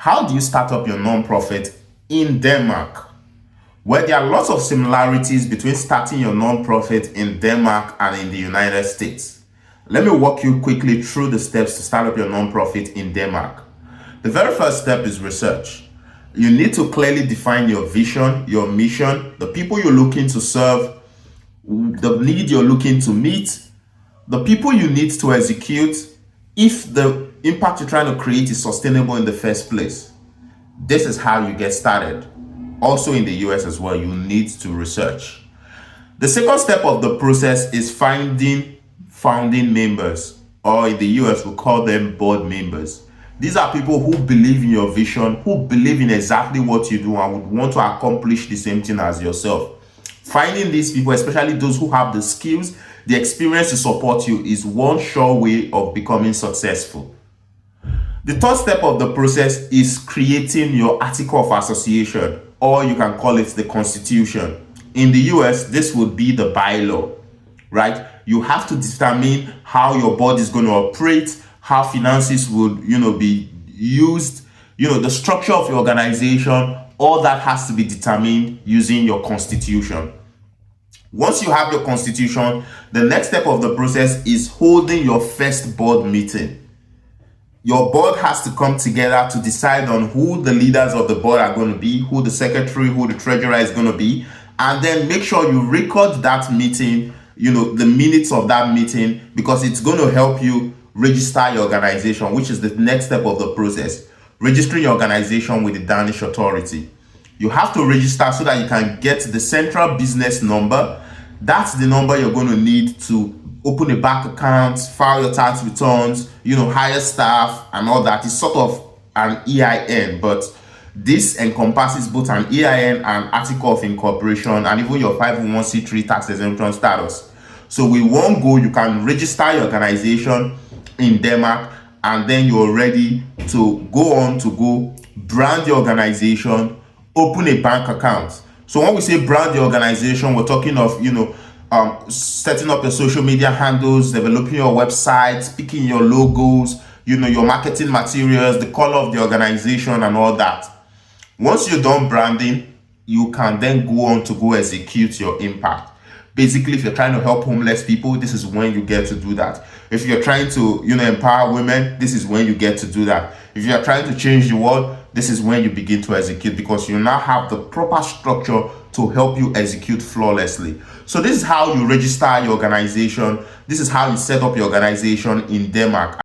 How do you start up your nonprofit in Denmark? Well, there are lots of similarities between starting your nonprofit in Denmark and in the United States. Let me walk you quickly through the steps to start up your nonprofit in Denmark. The very first step is research. You need to clearly define your vision, your mission, the people you're looking to serve, the need you're looking to meet, the people you need to execute, if the impact you're trying to create is sustainable in the first place. This is how you get started. Also in the US as well, you need to research. The second step of the process is finding founding members, or in the US we call them board members. These are people who believe in your vision, who believe in exactly what you do and would want to accomplish the same thing as yourself. Finding these people, especially those who have the skills, the experience to support you, is one sure way of becoming successful. The third step of the process is creating your article of association, or you can call it the constitution. In the US, this would be the bylaw, right? You have to determine how your board is going to operate, how finances would, be used, the structure of your organization. All that has to be determined using your constitution. Once you have your constitution, the next step of the process is holding your first board meeting. Your board has to come together to decide on who the leaders of the board are going to be, who the secretary, who the treasurer is going to be, and then make sure you record that meeting, the minutes of that meeting, because it's going to help you register your organization, which is the next step of the process. Registering your organization with the Danish authority. You have to register so that you can get the central business number. That's the number you're going to need to open a bank account, file your tax returns, hire staff and all that. It's sort of an EIN, but this encompasses both an EIN and article of incorporation and even your 501c3 tax exemption status. So with one go, you can register your organization in Denmark, and then you're ready to go brand your organization, open a bank account. So when we say brand the organization, we're talking of, setting up your social media handles, developing your website, picking your logos, your marketing materials, the color of the organization and all that. Once you're done branding, you can then go execute your impact. Basically, if you're trying to help homeless people, this is when you get to do that. If you're trying to, empower women, this is when you get to do that. If you're trying to change the world, this is when you begin to execute, because you now have the proper structure to help you execute flawlessly. So this is how you register your organization. This is how you set up your organization in Denmark.